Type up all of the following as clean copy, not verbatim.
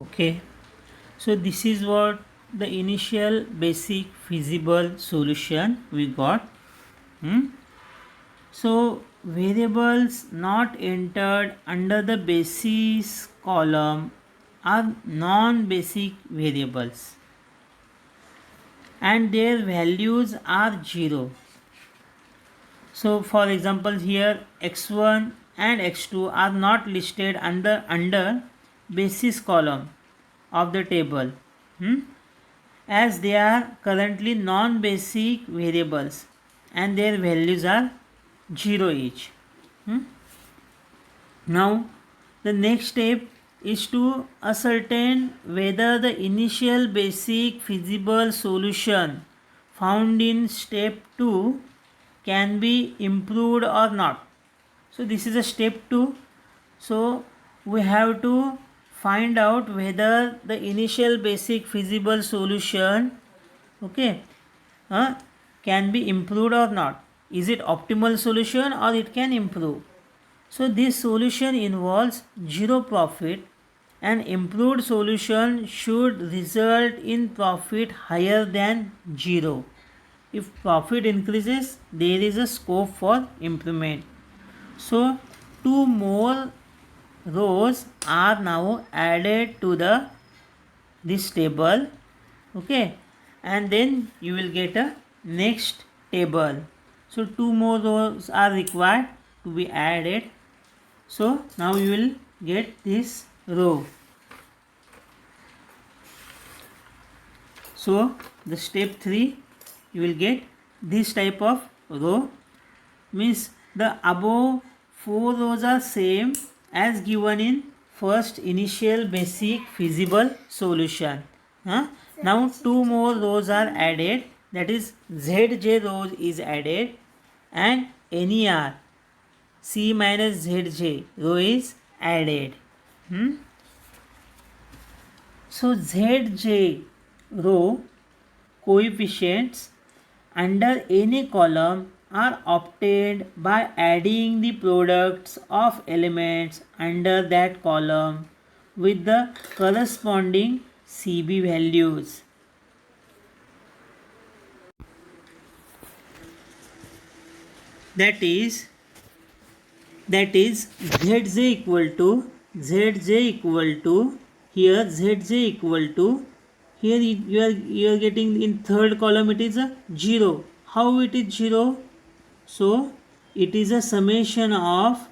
Okay, so this is what the initial basic feasible solution we got. Hmm? So variables not entered under the basis column are non-basic variables and their values are 0. So for example here x1 and x2 are not listed under basis column of the table. Hmm? As they are currently non-basic variables and their values are 0 each. Hmm? Now the next step is to ascertain whether the initial basic feasible solution found in step 2 can be improved or not. So this is a step 2. So we have to find out whether the initial basic feasible solution, okay, can be improved or not. Is it optimal solution or it can improve? So this solution involves zero profit. An improved solution should result in profit higher than 0. If profit increases, there is a scope for improvement. So two more rows are now added to this table, okay, and then you will get a next table. So two more rows are required to be added. So now you will get this row. So the step 3 you will get this type of row, means the above 4 rows are same as given in first initial basic feasible solution. Now two more rows are added, that is zj rows is added and ner c minus zj row is added. So zj row coefficients under any column are obtained by adding the products of elements under that column with the corresponding CB values. That is Zj equal to here Zj equal to here you are getting in third column it is a 0. How it is 0? So it is a summation of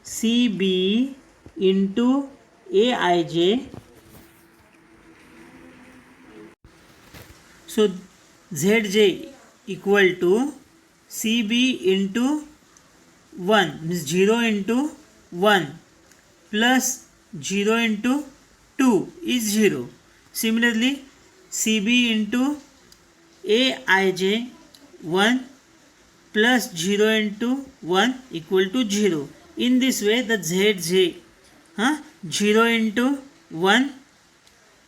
CB into Aij. So Zj equal to CB into 1 means 0 into 1 plus 0 into 2 is 0. Similarly CB into Aij 1 plus 0 into 1 equal to 0. In this way the Zj 0 into 1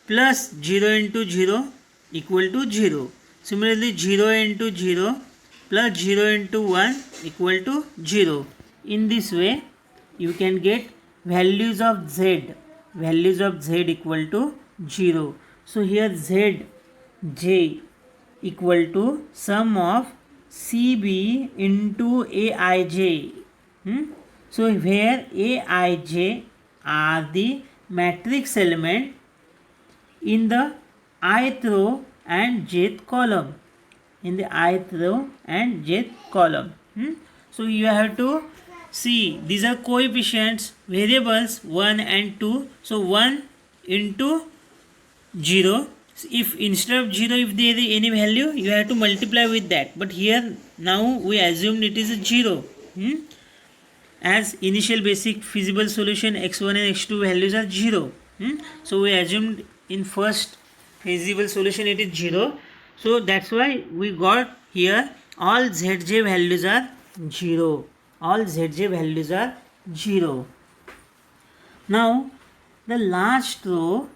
plus 0 into 0 equal to 0. Similarly 0 into 0 plus 0 into 1 equal to 0. In this way you can get values of z equal to 0. So here Zj equal to sum of CB into Aij. So where Aij are the matrix element in the ith row and jth column. So you have to see these are coefficients, variables 1 and 2. So 1 into 0. If instead of 0 if there is any value you have to multiply with that, but here now we assumed it is a 0. As initial basic feasible solution x1 and x2 values are 0. So we assumed in first feasible solution it is 0. So that's why we got here all zj values are 0. Now the last row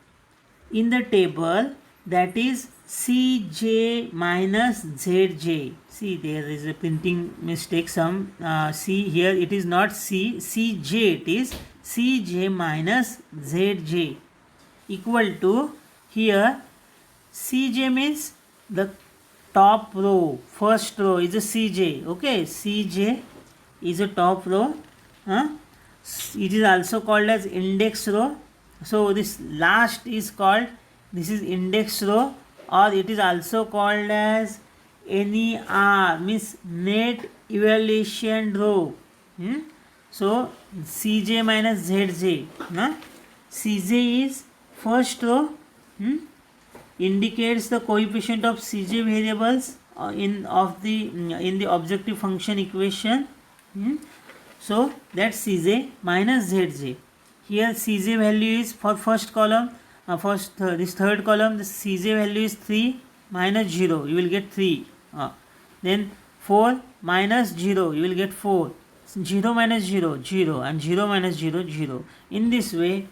in the table, that is Cj minus Zj. See, there is a printing mistake. See here it is not Cj, it is Cj minus Zj equal to, here Cj means the top row, first row is a Cj. Okay, Cj is a top row. It is also called as index row. So this last is called, this is index row, or it is also called as NER, means net evaluation row. So Cj minus Zj. Cj is first row, indicates the coefficient of Cj variables in the objective function equation. So that's Cj minus Zj. Here Cj value is for first column, this third column, the Cj value is 3 minus 0, you will get 3. Then 4 minus 0, you will get 4. 0 minus 0, 0, and 0 minus 0, 0. In this way,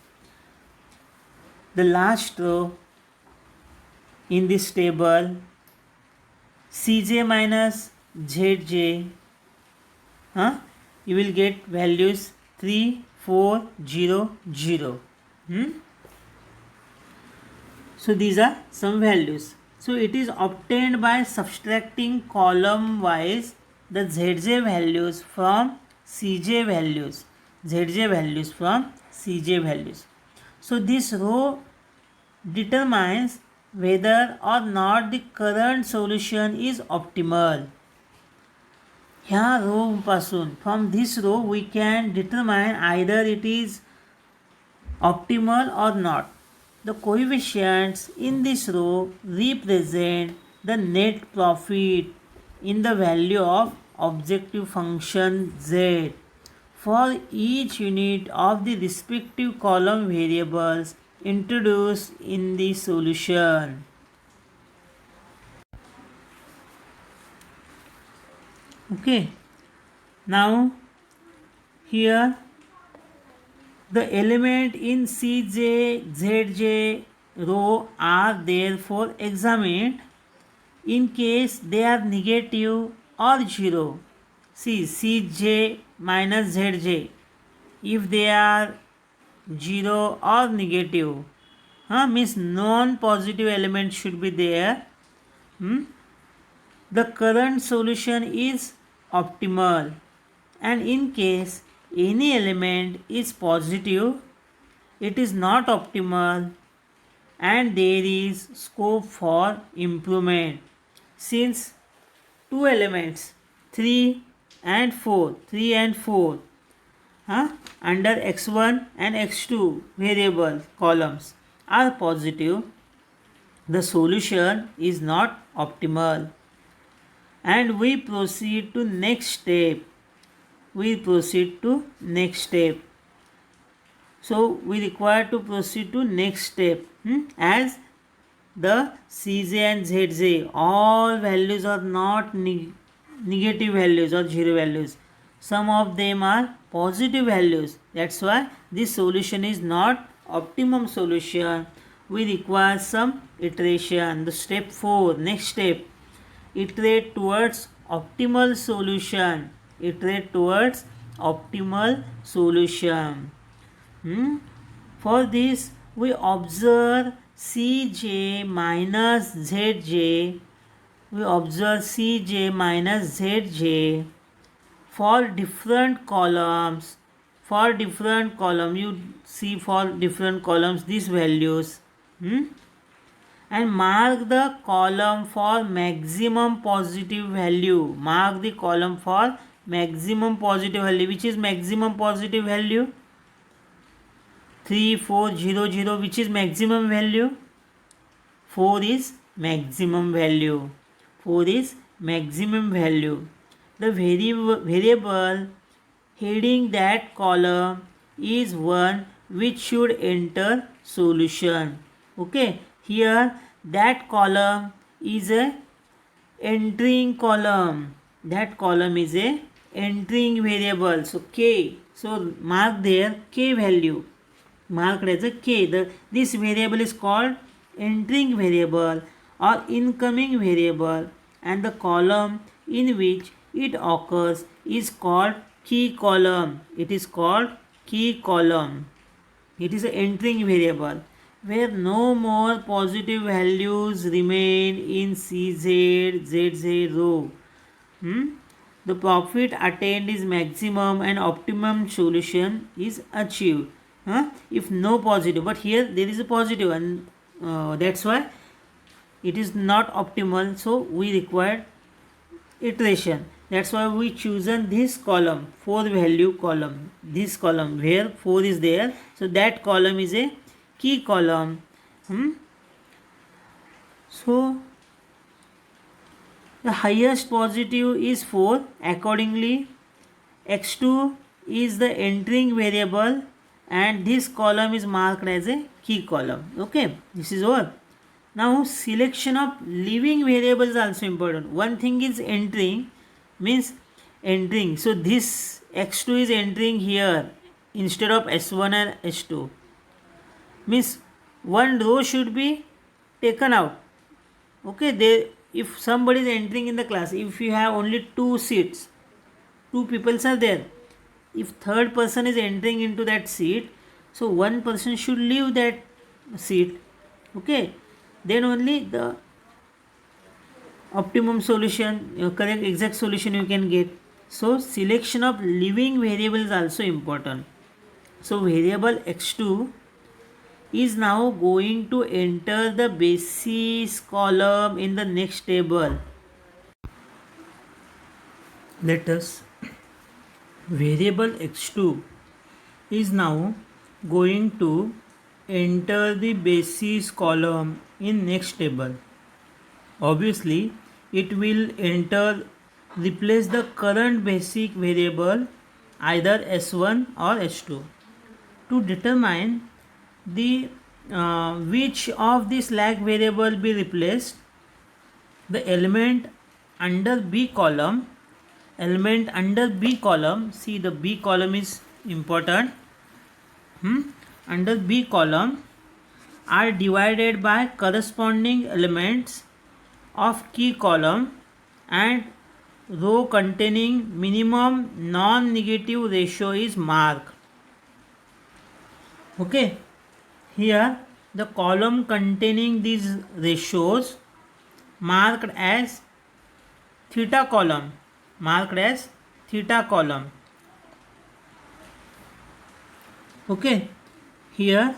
the last row in this table, Cj minus Zj, you will get values 3, 4, 0, 0. So these are some values. So it is obtained by subtracting column wise the Zj values from Cj values. Zj values from Cj values. So this row determines whether or not the current solution is optimal. ह्या रो पासून, from this row we can determine either it is optimal or not. The coefficients in this row represent the net profit in the value of objective function z for each unit of the respective column variables introduced in the solution. Okay, now here the element in Cj, Zj row are therefore examined in case they are negative or 0. See, Cj minus Zj, if they are 0 or negative, means non-positive element should be there. The current solution is optimal, and in case any element is positive, it is not optimal and there is scope for improvement. Since two elements 3 and 4 under x1 and x2 variable columns are positive, the solution is not optimal, and we proceed to next step. So we require to proceed to next step, as the Cj and Zj all values are not negative values or 0 values. Some of them are positive values. That's why this solution is not optimum solution. We require some iteration. The step 4, next step, iterate towards optimal solution. For this, we observe Cj minus Zj. For different columns. You see for different columns these values. And mark the column for maximum positive value. Which is maximum positive value? 3, 4, 0, 0. Which is maximum value? 4 is maximum value. The variable heading that column is one which should enter solution. Okay, here that column is a entering column. That column is a entering variable. So k. So mark there k value. Marked as a k. This variable is called entering variable or incoming variable, and the column in which it occurs is called key column. It is called key column. It is an entering variable where no more positive values remain in CZ, ZZ row. The profit attained is maximum and optimum solution is achieved. If no positive, but here there is a positive, and that's why it is not optimal, so we require iteration. That's why we chosen this column, 4 value column, this column where 4 is there, so that column is a key column. So the highest positive is 4, accordingly x2 is the entering variable and this column is marked as a key column. Okay, this is all. Now selection of leaving variable is also important. One thing is entering, means entering, so this x2 is entering here instead of s1 and s2, means one row should be taken out. Okay, there, if somebody is entering in the class, if you have only 2 seats, 2 people are there, if third person is entering into that seat, so one person should leave that seat. Okay, then only the optimum solution, correct exact solution you can get. So selection of leaving variable is also important. So variable x2 is now going to enter the basis column in the next table. Let us, variable x2 is now going to enter the basis column in next table. Obviously it will replace the current basic variable either s1 or s2. To determine the which of the slack variable be replaced, the element under B column, see the B column is important. Under B column are divided by corresponding elements of key column and row containing minimum non-negative ratio is marked. Okay, here the column containing these ratios marked as theta column, Okay, here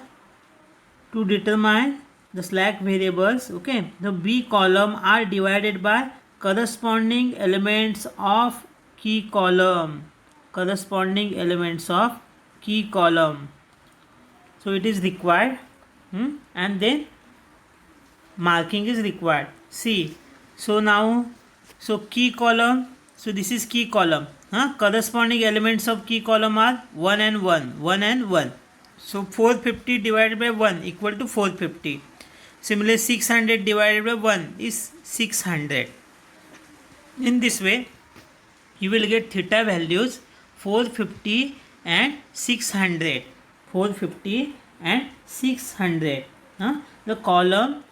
to determine the slack variables, okay, the B column are divided by corresponding elements of key column, so it is required, and then marking is required. See, so now, so key column, so this is key column, corresponding elements of key column are 1 and 1. So 450 divided by 1 equal to 450. Similarly 600 divided by 1 is 600. In this way you will get theta values 450 and 600. The column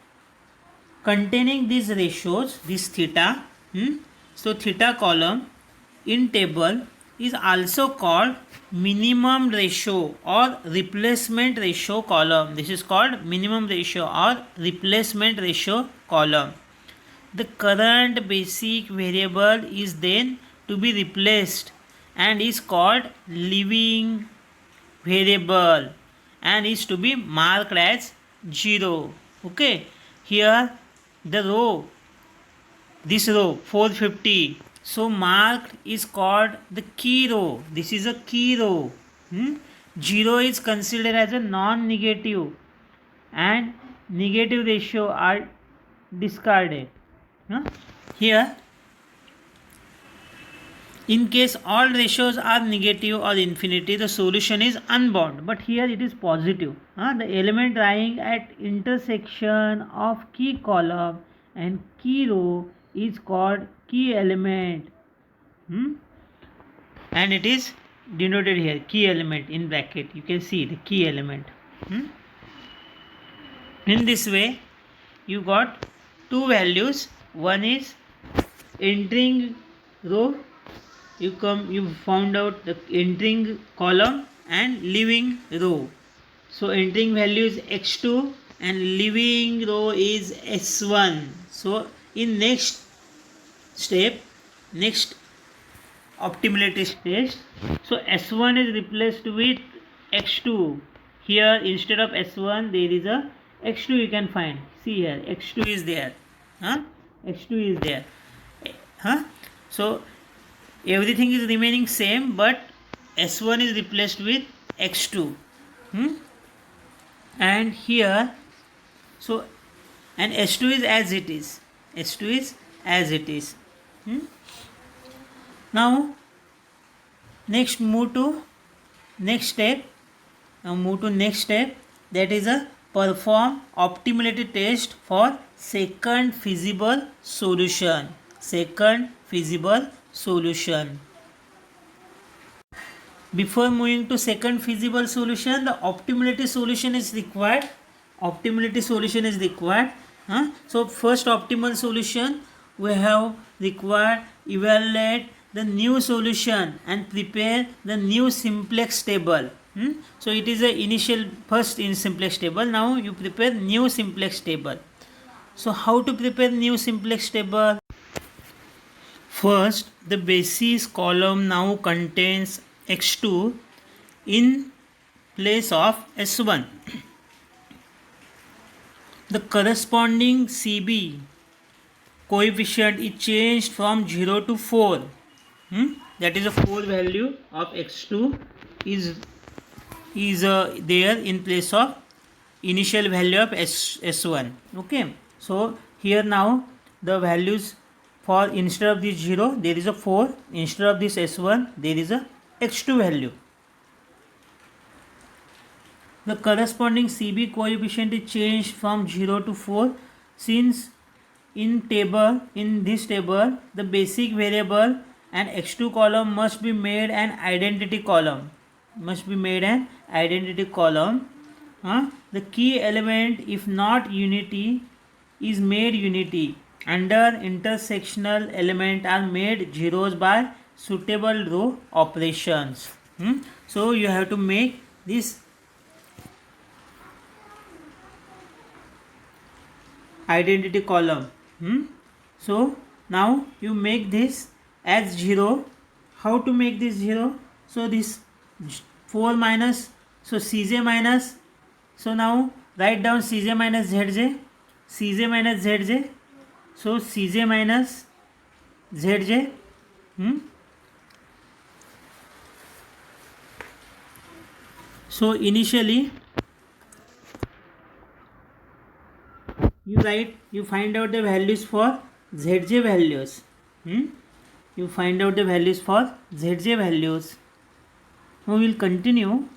containing these ratios, this theta, so theta column in table is also called minimum ratio or replacement ratio column. This is called minimum ratio or replacement ratio column. The current basic variable is then to be replaced and is called leaving variable and is to be marked as 0. Okay, here the row, this row 450, so marked is called the key row. This is a key row. 0 is considered as a non-negative and negative ratio are discarded. Here, in case all ratios are negative or infinity, the solution is unbound, but here it is positive. The element lying at intersection of key column and key row is called key element, and it is denoted here, key element in bracket. You can see the key element. In this way you got two values. One is entering row, you found out the entering column, and leaving row. So entering value is x2 and leaving row is s1. So in next step, next optimality test, so s1 is replaced with x2. Here instead of s1 there is a x2 you can find. See here x2 is there. X2 is there. So everything is remaining same, but s1 is replaced with x2. And here, so, and s2 is as it is. S2 is as it is. Now next move to next step. Now move to next step, that is a perform optimality test for second feasible solution. Second feasible solution. Before moving to second feasible solution, the optimality solution is required. Optimality solution is required. So first optimal solution we have required evaluate the new solution and prepare the new simplex table. So it is a initial first in simplex table. Now you prepare new simplex table. So how to prepare new simplex table? First, the basis column now contains x2 in place of s1. The corresponding CB coefficient is changed from 0 to 4. That is a 4 value of x2 is there in place of initial value of s1. Okay, so here now the values for instead of this 0 there is a 4, instead of this s1 there is a x2 value. The corresponding CB coefficient is changed from 0 to 4 since in this table the basic variable and x2 column must be made an identity column. The key element if not unity is made unity. Under intersectional element are made zeros by suitable row operations. So you have to make this identity column. So now you make this as 0. How to make this 0? So this 4 minus, so Cj minus, so now write down Cj minus Zj, Cj minus Zj, so Cj minus Zj. So initially you find out the values for Zj values. You find out the values for Zj values. Now we will continue.